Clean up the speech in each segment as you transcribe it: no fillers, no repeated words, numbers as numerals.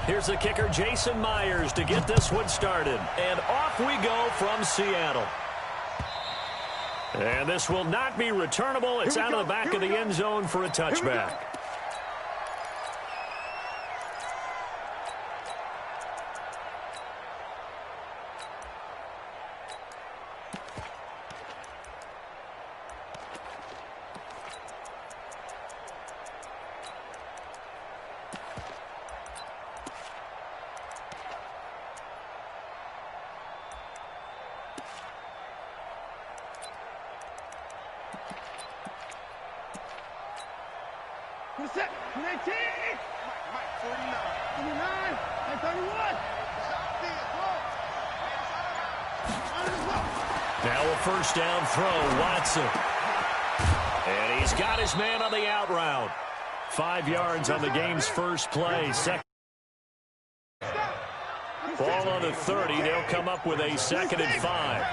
Here's the kicker, Jason Myers, to get this one started. And off we go from Seattle. And this will not be returnable. It's out of the back of the end zone for a touchback. Now a first down throw, Watson. And he's got his man on the out route. 5 yards on the game's first play. Ball on the 30. They'll come up with a 2nd and 5.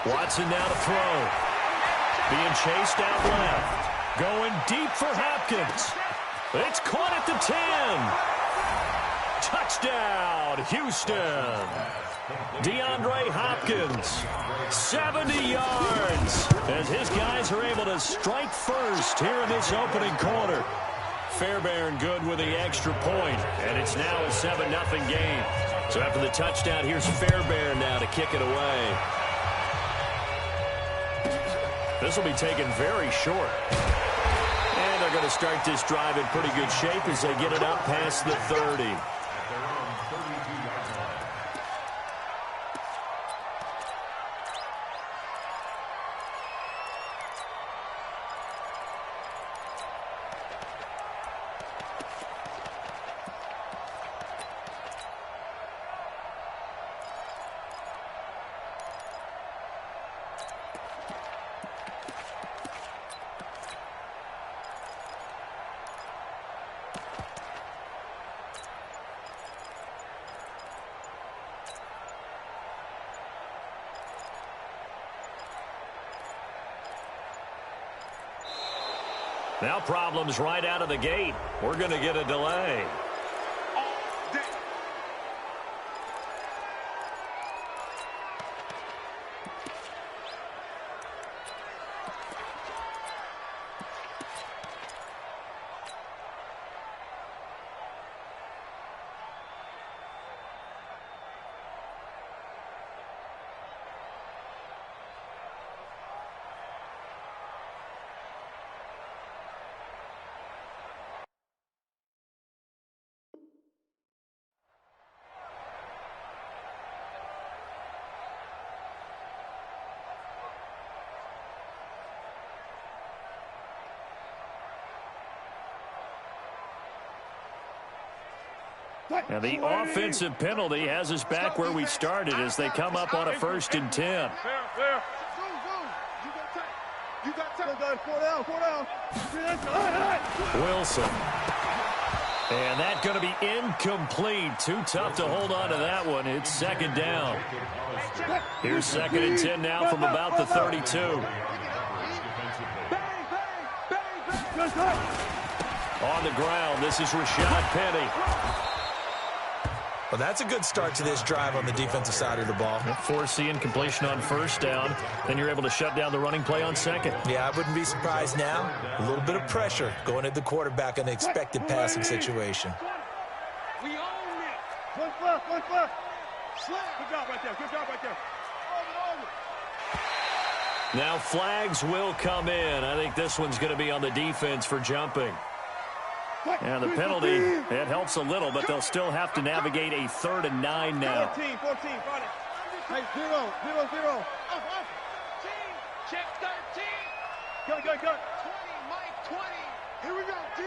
Watson now to throw. Being chased out left. Going deep for Hopkins. It's caught at the 10. Touchdown, Houston. DeAndre Hopkins, 70 yards, as his guys are able to strike first here in this opening quarter. Fairbairn good with the extra point, and it's now a 7-0 game. So after the touchdown, here's Fairbairn now to kick it away. This will be taken very short. And they're going to start this drive in pretty good shape as they get it up past the 30. Now problems right out of the gate. We're going to get a delay. And the offensive penalty has us back where we started as they come up on a 1st and 10. Wilson. And that's going to be incomplete. Too tough to hold on to that one. It's 2nd down. Here's 2nd and 10 now from about the 32. On the ground, this is Rashad Penny. Well, that's a good start to this drive on the defensive side of the ball. Forcing incompletion on 1st down. Then you're able to shut down the running play on 2nd. Yeah, I wouldn't be surprised now. A little bit of pressure going at the quarterback in the expected passing situation. We own it. One left. Good job right there. Now flags will come in. I think this one's going to be on the defense for jumping. And the penalty, it helps a little, but they'll still have to navigate a 3rd and 9 now. 14, got it. Hey, 0. Check 13. Go. 20, Mike, 20. Here we go, D.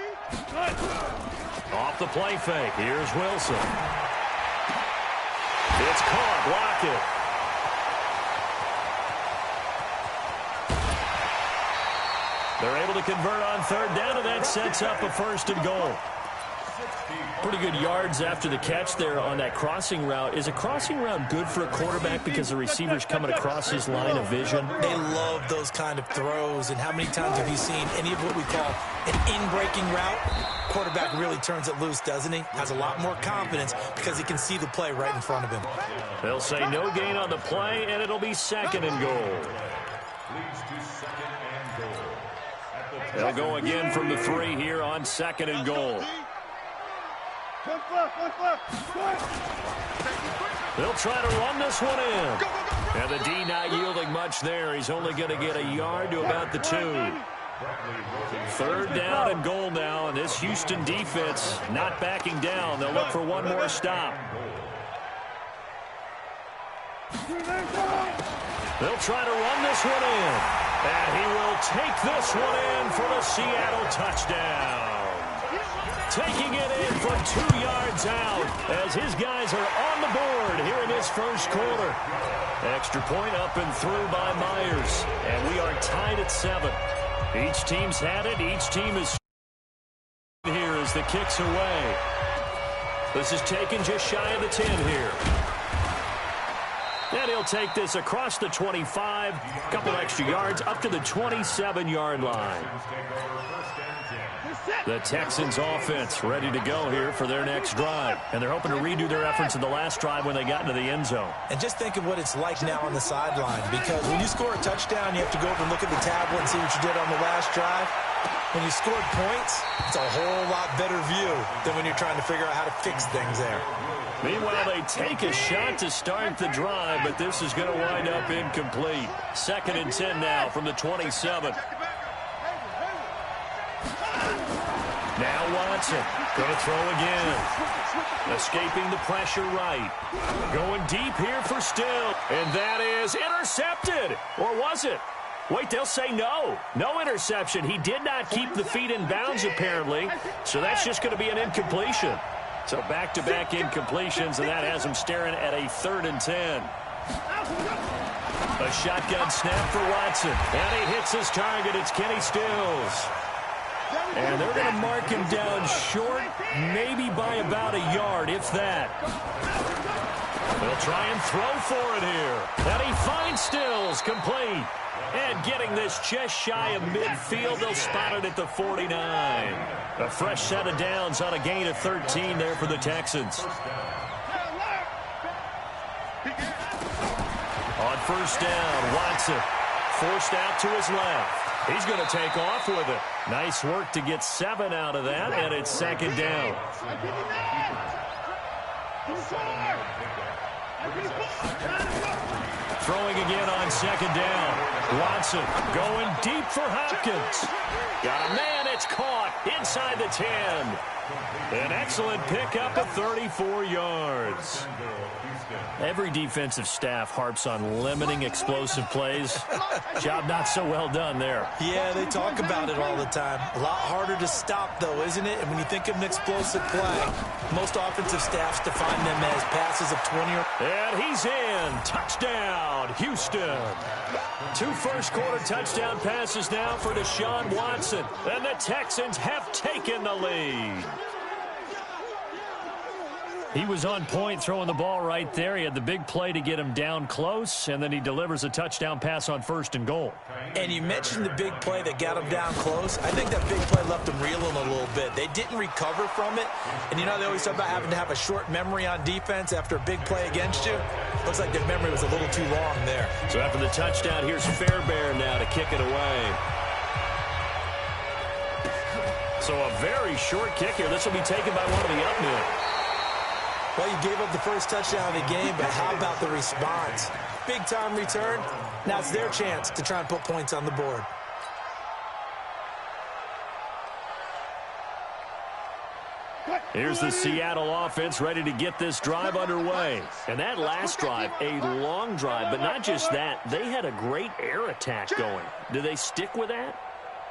Good. Off the play fake, here's Wilson. It's caught, Lockett. They're able to convert on 3rd down, and that sets up a 1st and goal. Pretty good yards after the catch there on that crossing route. Is a crossing route good for a quarterback because the receiver's coming across his line of vision? They love those kind of throws. And how many times have you seen any of what we call an in-breaking route? Quarterback really turns it loose, doesn't he? Has a lot more confidence because he can see the play right in front of him. They'll say no gain on the play, and it'll be 2nd and goal. They'll go again from the 3 here on 2nd and goal. They'll try to run this one in. And the D not yielding much there. He's only going to get a yard to about the 2. 3rd down and goal now, and this Houston defense not backing down. They'll look for one more stop. They'll try to run this one in. And he will take this one in for the Seattle touchdown. Taking it in from 2 yards out as his guys are on the board here in this first quarter. Extra point up and through by Myers. And we are tied at 7. Each team's had it. Each team is here as the kick's away. This is taken just shy of the 10 here. And he'll take this across the 25, a couple extra yards, up to the 27-yard line. The Texans offense ready to go here for their next drive. And they're hoping to redo their efforts in the last drive when they got into the end zone. And just think of what it's like now on the sideline, because when you score a touchdown, you have to go over and look at the tablet and see what you did on the last drive. When you scored points, it's a whole lot better view than when you're trying to figure out how to fix things there. Meanwhile, they take a shot to start the drive, but this is going to wind up incomplete. 2nd and 10 now from the 27. Now Watson going to throw again. Escaping the pressure right. Going deep here for Still. And that is intercepted. Or was it? Wait, they'll say no. No interception. He did not keep the feet in bounds, apparently. So that's just going to be an incompletion. So back-to-back incompletions, and that has him staring at a 3rd and 10. A shotgun snap for Watson. And he hits his target. It's Kenny Stills. And they're going to mark him down short, maybe by about a yard, if that. They'll try and throw for it here. And he finds Stills, complete. And getting this just shy of midfield, they'll spot it at the 49. A fresh set of downs on a gain of 13 there for the Texans. On 1st down, Watson forced out to his left. He's going to take off with it. Nice work to get 7 out of that, and it's 2nd down. Throwing again on 2nd down. Watson going deep for Hopkins. Got a man, it's caught inside the 10. An excellent pickup of 34 yards. Every defensive staff harps on limiting explosive plays. Job not so well done there. Yeah, they talk about it all the time. A lot harder to stop, though, isn't it? And when you think of an explosive play, most offensive staffs define them as passes of 20 or... And he's in. Touchdown, Houston. 2 first-quarter touchdown passes now for Deshaun Watson. And the Texans have taken the lead. He was on point throwing the ball right there. He had the big play to get him down close, and then he delivers a touchdown pass on 1st and goal. And you mentioned the big play that got him down close. I think that big play left him reeling a little bit. They didn't recover from it. And, you know, they always talk about having to have a short memory on defense after a big play against you. Looks like their memory was a little too long there. So after the touchdown, here's Fairbairn now to kick it away. So a very short kick here. This will be taken by one of the up men. Well, you gave up the first touchdown of the game, but how about the response? Big-time return. Now it's their chance to try and put points on the board. Here's the Seattle offense ready to get this drive underway. And that last drive, a long drive, but not just that. They had a great air attack going. Do they stick with that?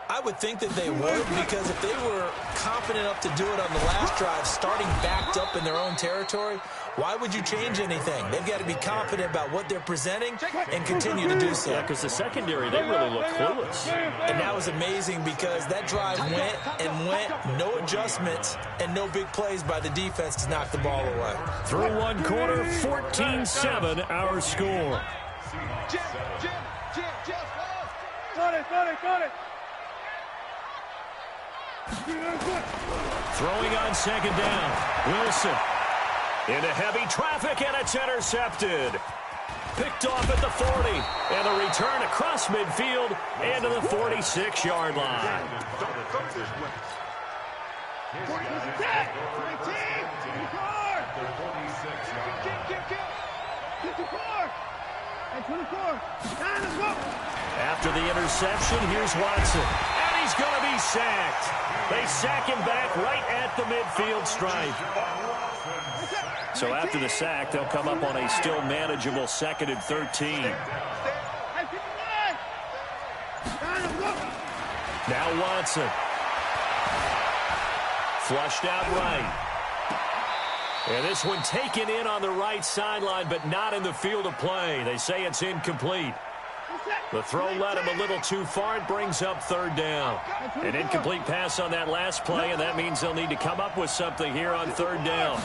I would think that they would, because if they were confident enough to do it on the last drive, starting backed up in their own territory, Why would you change anything? They've got to be confident about what they're presenting and continue to do so. Yeah, because the secondary, they really look clueless. And that was amazing because that drive went and went, no adjustments, and no big plays by the defense to knock the ball away. Through one quarter, 14-7 our score. Got it. Throwing on second down. Wilson into heavy traffic, and it's intercepted. Picked off at the 40, and a return across midfield and to the 46-yard line. After the interception, here's Watson, and he's going to be sacked. They sack him back right at the midfield stripe. So after the sack, they'll come up on a still manageable 2nd and 13. Now Watson. Flushed out right. And this one taken in on the right sideline, but not in the field of play. They say it's incomplete. The throw led him a little too far. It brings up 3rd down. An incomplete pass on that last play, and that means they'll need to come up with something here on 3rd down.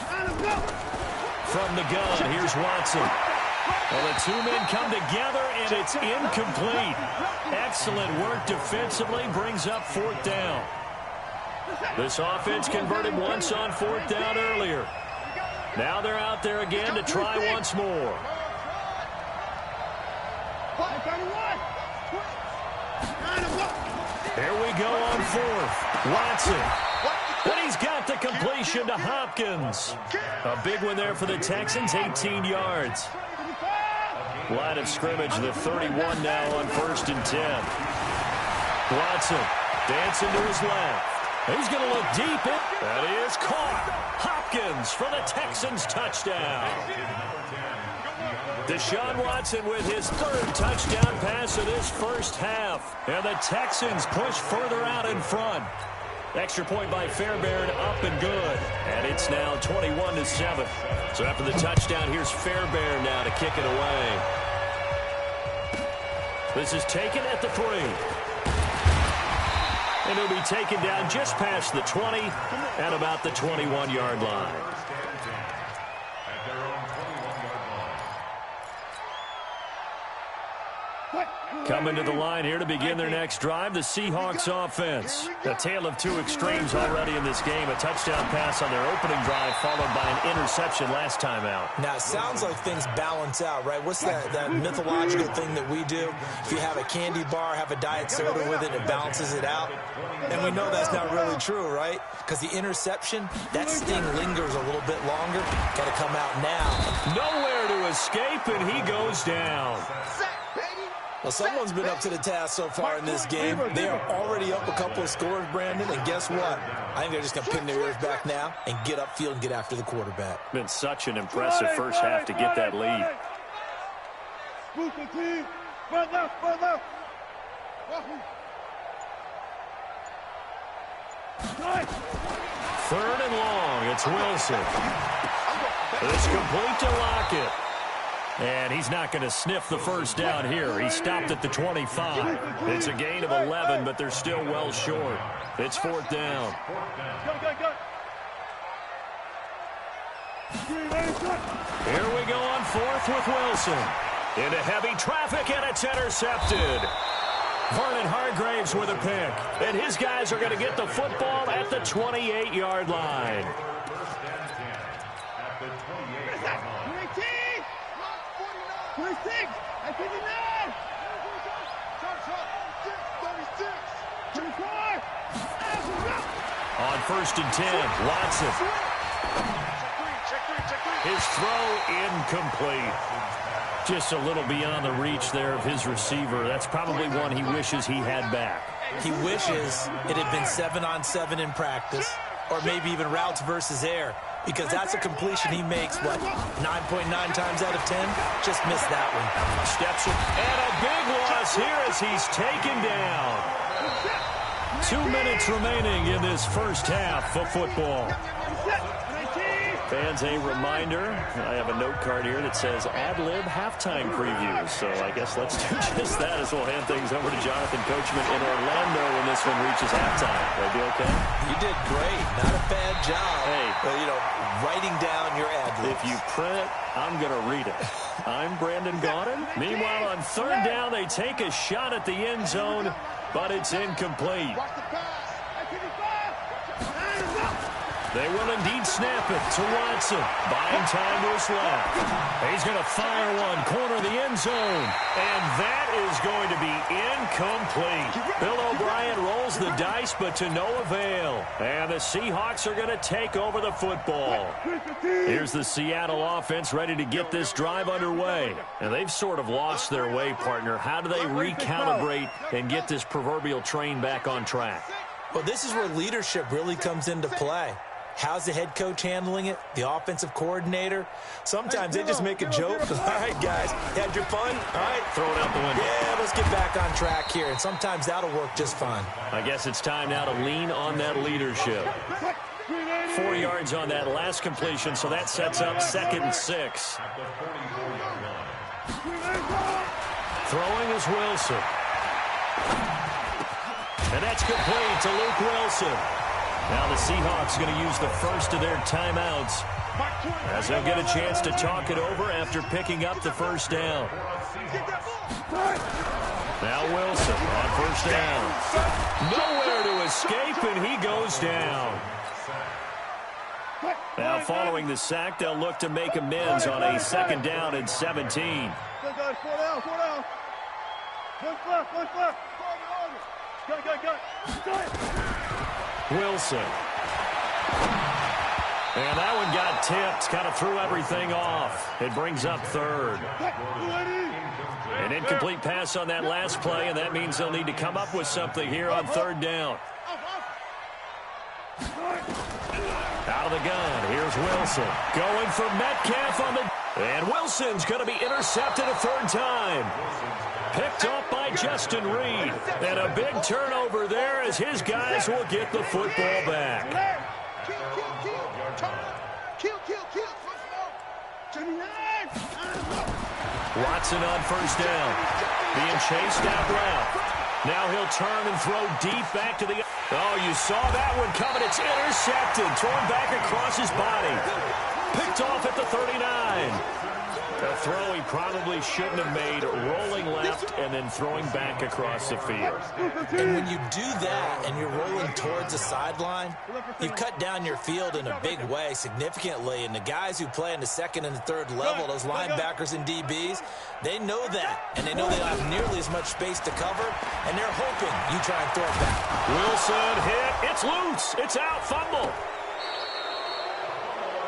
From the gun, here's Watson. Well, the two men come together, and it's incomplete. Excellent work defensively, brings up 4th down. This offense converted once on 4th down earlier. Now they're out there again to try once more. Here we go on 4th. Watson. And he's got the completion to Hopkins. A big one there for the Texans, 18 yards. Line of scrimmage, the 31 now on 1st and 10. Watson dancing to his left. He's going to look deep. That is caught. Hopkins for the Texans touchdown. Deshaun Watson with his 3rd touchdown pass of this first half. And the Texans push further out in front. Extra point by Fairbairn, up and good. And it's now 21-7. So after the touchdown, here's Fairbairn now to kick it away. This is taken at the 3. And it'll be taken down just past the 20 at about the 21-yard line. Coming to the line here to begin their next drive, the Seahawks offense. A tale of two extremes already in this game. A touchdown pass on their opening drive followed by an interception last time out. Now, it sounds like things balance out, right? What's that mythological thing that we do? If you have a candy bar, have a diet soda with it, it balances it out. And we know that's not really true, right? Because the interception, that sting lingers a little bit longer. Got to come out now. Nowhere to escape, and he goes down. Well, someone's been up to the task so far in this game. They are already up a couple of scores, Brandon, and guess what? I think they're just going to pin their ears back now and get upfield and get after the quarterback. Been such an impressive first half to get that lead. Third and long, it's Wilson. It's complete to Lockett. And he's not going to sniff the first down here. He stopped at the 25. It's a gain of 11, but they're still well short. It's 4th down. Here we go on 4th with Wilson. Into heavy traffic, and it's intercepted. Vernon Hargraves with a pick. And his guys are going to get the football at the 28-yard line. On 1st and 10, Watson. His throw incomplete. Just a little beyond the reach there of his receiver. That's probably one he wishes he had back. He wishes it had been 7-on-7 in practice, or maybe even routes versus air, because that's a completion he makes, what, 9.9 times out of 10? Just missed that one. Steps it, and a big loss here as he's taken down. 2 minutes remaining in this first half of football. Fans, a reminder, I have a note card here that says ad-lib halftime previews. So I guess let's do just that as we'll hand things over to Jonathan Coachman in Orlando when this one reaches halftime. That'd be okay? You did great. Not a bad job. Hey. But, you know, writing down your ad-libs. If you print it, I'm going to read it. I'm Brandon Gaudin. Meanwhile, on third down, they take a shot at the end zone, but it's incomplete. They will indeed snap it to Watson. Buying time to his left. He's going to fire one, corner the end zone. And that is going to be incomplete. Bill O'Brien rolls the dice, but to no avail. And the Seahawks are going to take over the football. Here's the Seattle offense ready to get this drive underway. And they've sort of lost their way, partner. How do they recalibrate and get this proverbial train back on track? Well, this is where leadership really comes into play. How's the head coach handling it? The offensive coordinator? Sometimes they just make a joke. All right, guys, had your fun? All right, throw it out the window. Yeah, let's get back on track here. And sometimes that'll work just fine. I guess it's time now to lean on that leadership. 4 yards on that last completion, so that sets up 2nd and 6. Throwing is Wilson. And that's complete to Luke Wilson. Now the Seahawks going to use the first of their timeouts as they'll get a chance to talk it over after picking up the first down. Now Wilson on first down. Nowhere to escape, and he goes down. Now following the sack, they'll look to make amends on a 2nd down and 17. Wilson. And that one got tipped. Kind of threw everything off. It brings up 3rd. An incomplete pass on that last play, and that means they'll need to come up with something here on 3rd down. Out of the gun. Here's Wilson. Going for Metcalf on the... And Wilson's going to be intercepted a 3rd time. Picked up by Justin Reed. And a big turnover there as his guys will get the football back. Watson on first down. Being chased out left. Now he'll turn and throw deep back to the... Oh, you saw that one coming. It's intercepted. Thrown back across his body. Picked off at the 39. A throw he probably shouldn't have made, rolling left and then throwing back across the field. And when you do that and you're rolling towards the sideline, you've cut down your field in a big way significantly. And the guys who play in the 2nd and the 3rd level, those linebackers and DBs, they know that. And they know they don't have nearly as much space to cover, and they're hoping you try and throw it back. Wilson hit. It's loose. It's out. Fumble.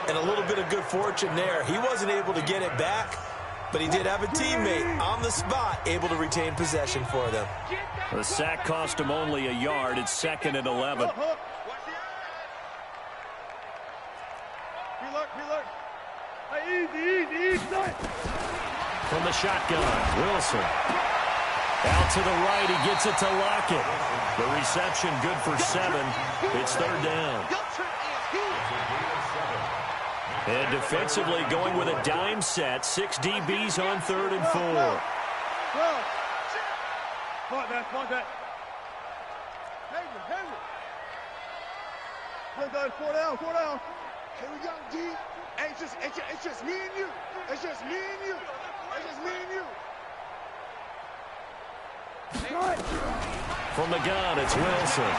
And a little bit of good fortune there. He wasn't able to get it back, but he did have a teammate on the spot able to retain possession for them. The sack cost him only a yard. It's 2nd and 11. From the shotgun, Wilson. Out to the right, he gets it to Lockett. The reception good for 7. It's 3rd down. And defensively going with a dime set. 6 DBs on 3rd and 4. Four down. Here we go, D. It's just me and you. It's just me and you. It's just me and you. From the gun, it's Wilson.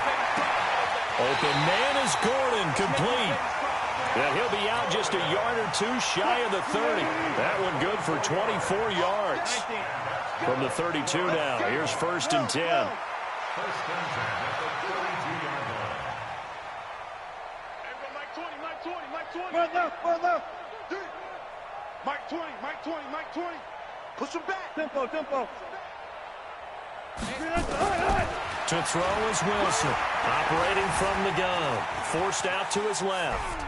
Open man is Gordon, complete. Yeah, he'll be out just a yard or 2 shy of the 30. That one good for 24 yards. From the 32 now, here's 1st and 10. Mike 20. Push him back. Tempo. To throw is Wilson. Operating from the gun. Forced out to his left.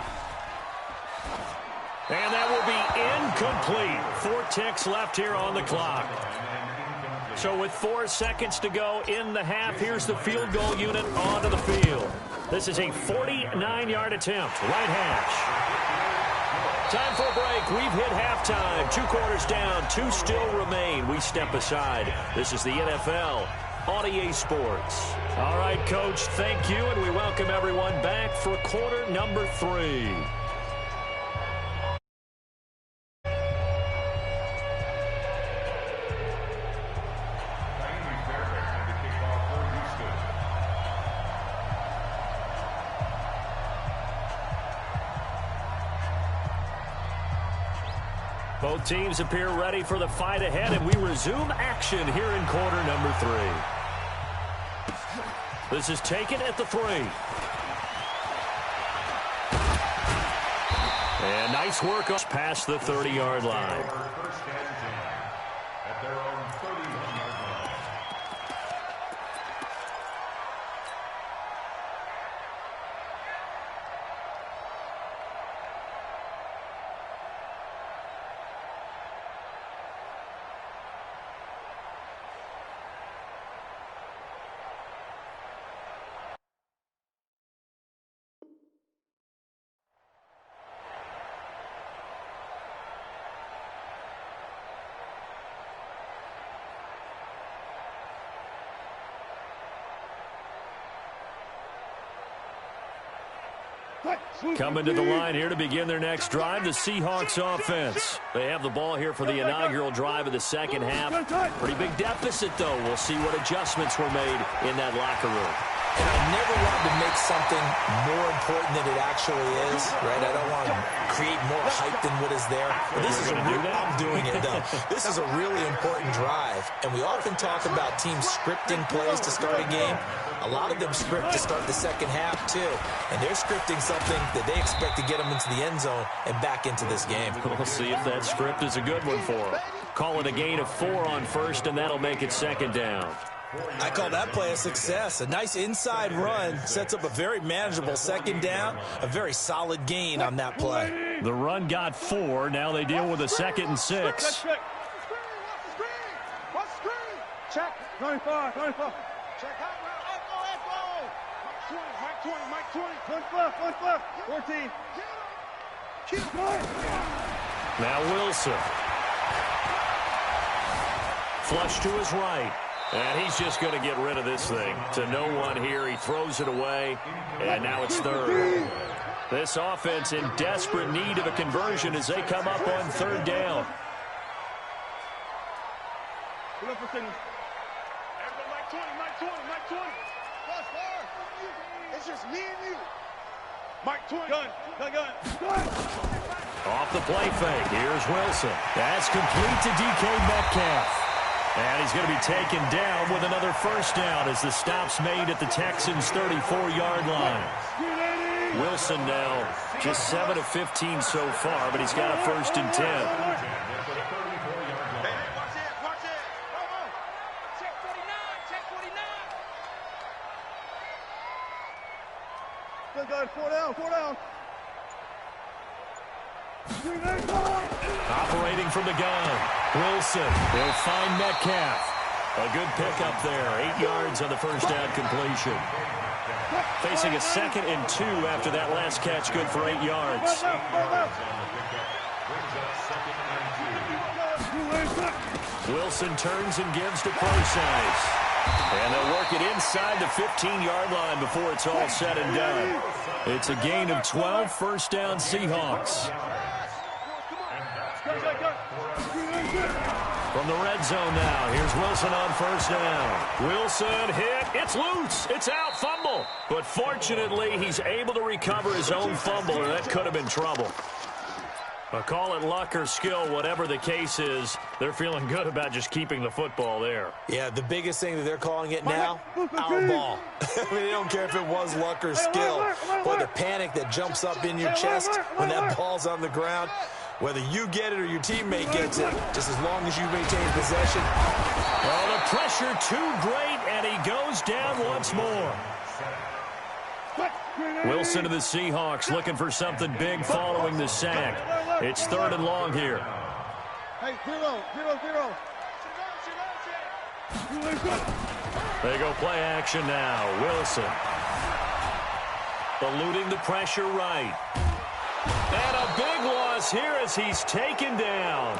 And that will be incomplete. 4 ticks left here on the clock. So with 4 seconds to go in the half, here's the field goal unit onto the field. This is a 49-yard attempt. Right hash. Time for a break. We've hit halftime. 2 quarters down. 2 still remain. We step aside. This is the NFL on EA Sports. All right, Coach, thank you, and we welcome everyone back for quarter number 3. Both teams appear ready for the fight ahead, and we resume action here in quarter number 3. This is taken at the 3. And nice work past the 30-yard line. Coming to the line here to begin their next drive, the Seahawks offense. They have the ball here for the inaugural drive of the second half. Pretty big deficit, though. We'll see what adjustments were made in that locker room. And I never wanted to make something more important than it actually is, right? I don't want to create more hype than what is there. But this is I'm doing it, though. This is a really important drive. And we often talk about teams scripting plays to start a game. A lot of them script to start the second half, too. And they're scripting something that they expect to get them into the end zone and back into this game. We'll see if that script is a good one for them. Call it a gain of 4 on first, and that'll make it second down. I call that play a success. A nice inside run sets up a very manageable second down, a very solid gain on that play. The run got 4. Now they deal with a 2nd and 6. Check. 25. Check out. Echo. Mike 20. One left. 14. Keep going. Now Wilson. Flush to his right. And he's just going to get rid of this thing. To no one here. He throws it away. And now it's 3rd. This offense in desperate need of a conversion as they come up on 3rd down. Mike 20. It's just me and you. Mike 20. Gun. Off the play fake. Here's Wilson. That's complete to DK Metcalf. And he's going to be taken down with another first down as the stop's made at the Texans' 34-yard line. Wilson now just 7 of 15 so far, but he's got a 1st and 10. Four down. Operating from the gun. Wilson will find Metcalf. A good pickup there. 8 yards on the first down completion. Facing a 2nd and 2 after that last catch, good for 8 yards. Wilson turns and gives to Procise. And they'll work it inside the 15-yard line before it's all said and done. It's a gain of 12, first down Seahawks. From the red zone now, here's Wilson on first down. Wilson hit, it's loose, it's out, fumble. But fortunately, he's able to recover his own fumble, or that could have been trouble. Call it luck or skill, whatever the case is, they're feeling good about just keeping the football there. Yeah, the biggest thing that they're calling it now, our ball. I mean, they don't care if it was luck or skill. Boy, the panic that jumps up in your chest when that ball's on the ground, whether you get it or your teammate gets it, just as long as you maintain possession. Well, the pressure too great, and he goes down once more. Wilson to the Seahawks looking for something big following the sack. It's 3rd and long here. Hey, zero. They go play action now. Wilson eluding the pressure right. And a big loss here as he's taken down.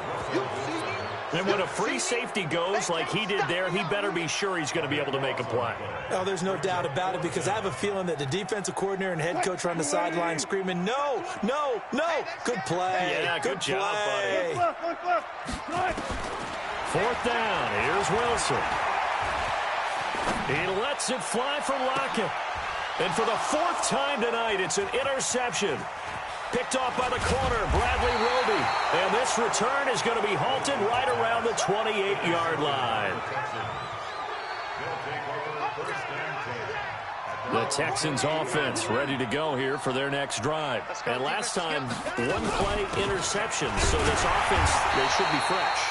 And when a free safety goes like he did there, he better be sure he's going to be able to make a play. Oh, there's no doubt about it, because I have a feeling that the defensive coordinator and head coach are on the sideline screaming, no, no, no. Good play. Yeah, good job, buddy. Fourth down. Here's Wilson. He lets it fly for Lockett. And for the fourth time tonight, it's an interception. Picked off by the corner, Bradley Roby. And this return is going to be halted right around the 28-yard line. The Texans offense ready to go here for their next drive. And last time, one-play interception. So this offense, they should be fresh.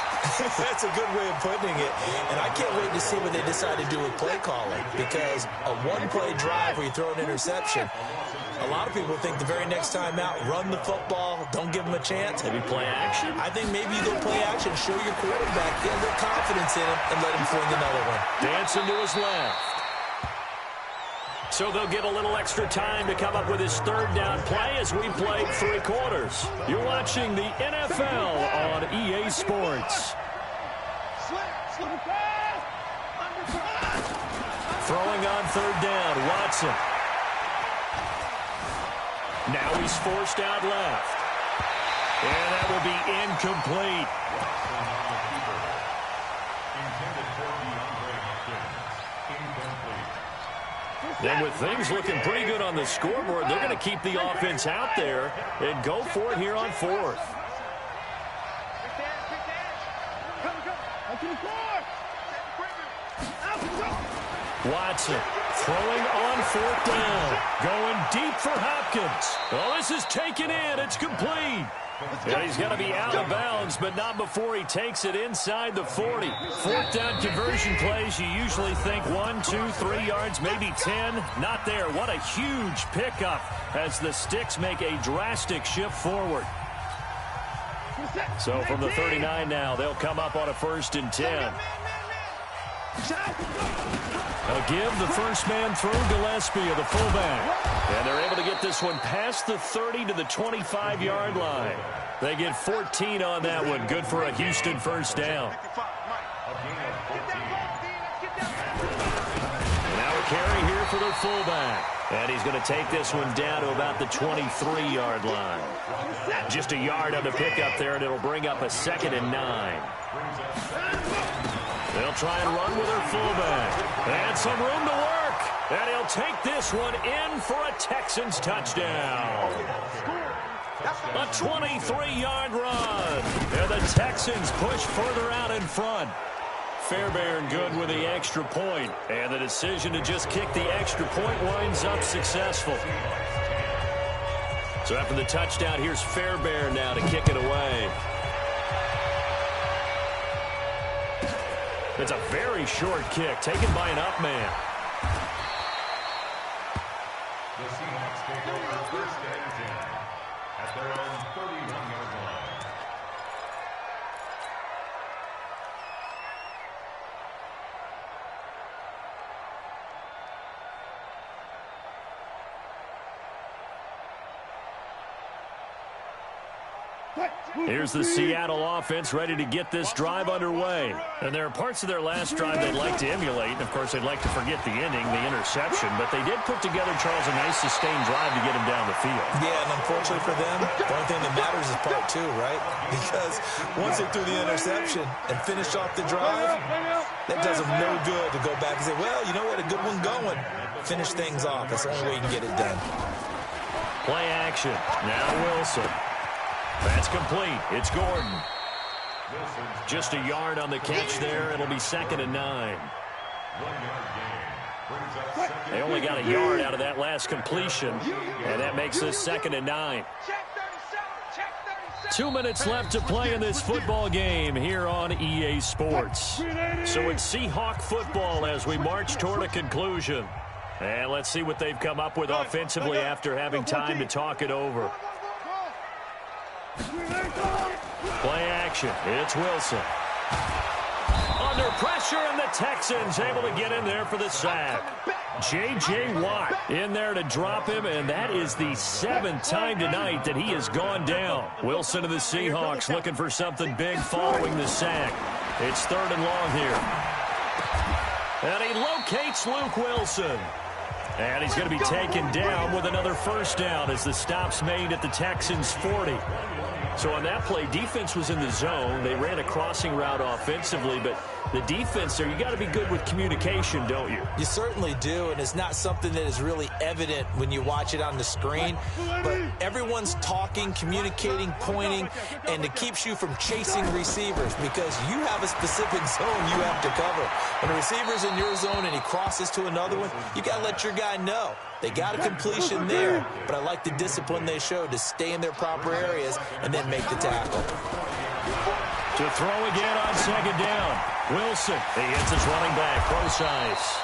That's a good way of putting it. And I can't wait to see what they decide to do with play calling, because a one-play drive where you throw an interception, a lot of people think the very next time out, run the football, don't give them a chance. Maybe play action? I think maybe you go play action, show your quarterback, get a little confidence in him, and let him fling another one. Dancing to his left. So they'll get a little extra time to come up with his third down play as we play three quarters. You're watching the NFL on EA Sports. Throwing on third down, Watson. Now he's forced out left. And that will be incomplete. And with things looking pretty good on the scoreboard, they're going to keep the offense out there and go for it here on fourth. Watson throwing on fourth down. Going deep for Hopkins. Well, this is taken in. It's complete. And he's going to be out of bounds, but not before he takes it inside the 40. Fourth down conversion plays, you usually think 1, 2, 3 yards, maybe 10. Not there. What a huge pickup as the Sticks make a drastic shift forward. So from the 39 now, they'll come up on a 1st and 10. They'll give the first man through Gillespie of the fullback. And they're able to get this one past the 30 to the 25-yard line. They get 14 on that one. Good for a Houston first down. Now a carry here for the fullback. And he's going to take this one down to about the 23-yard line. Just a yard on the pickup there, and it'll bring up a 2nd and 9. They'll try and run with their fullback. And some room to work. And he'll take this one in for a Texans touchdown. A 23-yard run. And the Texans push further out in front. Fairbairn good with the extra point. And the decision to just kick the extra point winds up successful. So after the touchdown, here's Fairbairn now to kick it away. It's a very short kick, taken by an up man. The Seahawks take over 1st and 10 at their own 31-yard line. Here's the Seattle offense ready to get this drive underway. And there are parts of their last drive they'd like to emulate. Of course, they'd like to forget the ending, the interception. But they did put together, Charles, a nice sustained drive to get him down the field. Yeah, and unfortunately for them, the only thing that matters is part 2, right? Because once they threw the interception and finished off the drive, that does them no good to go back and say, well, you know what, a good one going. Finish things off. That's the only way you can get it done. Play action. Now Wilson. That's complete. It's Gordon. Just a yard on the catch there. It'll be 2nd and 9. They only got a yard out of that last completion, and that makes this 2nd and 9. 2 minutes left to play in this football game here on EA Sports. So it's Seahawk football as we march toward a conclusion. And let's see what they've come up with offensively after having time to talk it over. Play action. It's Wilson. A under pressure, and the Texans able to get in there for the sack. J.J. Watt in there to drop him, and that is the 7th time tonight that he has gone down. Wilson of the Seahawks looking for something big following the sack. It's 3rd and long here. And he locates Luke Wilson. And he's going to be taken down with another first down as the stop's made at the Texans' 40. So on that play, defense was in the zone. They ran a crossing route offensively, but the defense there, you got to be good with communication, don't you? You certainly do, and it's not something that is really evident when you watch it on the screen. But everyone's talking, communicating, pointing, and it keeps you from chasing receivers because you have a specific zone you have to cover. When a receiver's in your zone and he crosses to another one, you got to let your guy know. They got a completion there, but I like the discipline they showed to stay in their proper areas and then make the tackle. To throw again on 2nd down. Wilson, he hits his running back, close ice.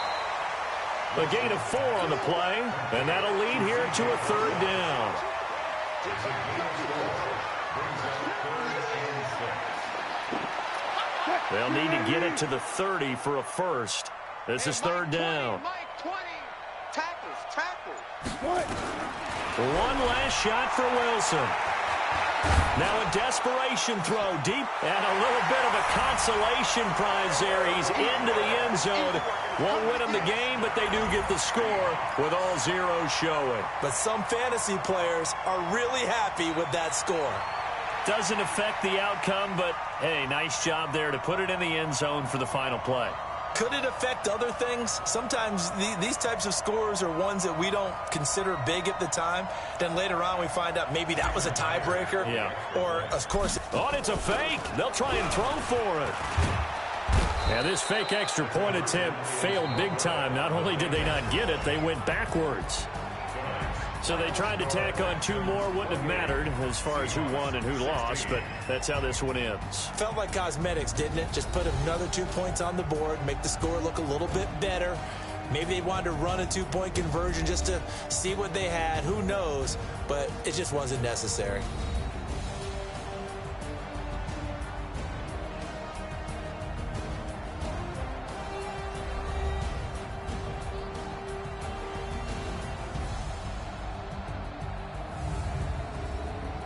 A gain of 4 on the play, and that'll lead here to a 3rd down. They'll need to get it to the 30 for a first. This is 3rd down. One last shot for Wilson. Now a desperation throw deep, and a little bit of a consolation prize there. He's into the end zone. Won't win him the game, but they do get the score with all zeros showing. But some fantasy players are really happy with that score. Doesn't affect the outcome, but, hey, nice job there to put it in the end zone for the final play. Could it affect other things? Sometimes these types of scores are ones that we don't consider big at the time. Then later on we find out maybe that was a tiebreaker. Yeah. Or, of course... Oh, and it's a fake. They'll try and throw for it. And this fake extra point attempt failed big time. Not only did they not get it, they went backwards. So they tried to tack on 2 more. Wouldn't have mattered as far as who won and who lost, but that's how this one ends. Felt like cosmetics, didn't it? Just put another 2 points on the board, make the score look a little bit better. Maybe they wanted to run a 2-point conversion just to see what they had. Who knows? But it just wasn't necessary.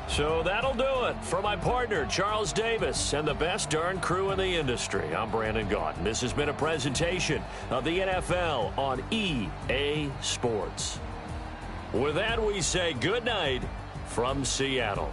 So that'll do it. For my partner, Charles Davis, and the best darn crew in the industry, I'm Brandon Gaudin. This has been a presentation of the NFL on EA Sports. With that, we say good night from Seattle.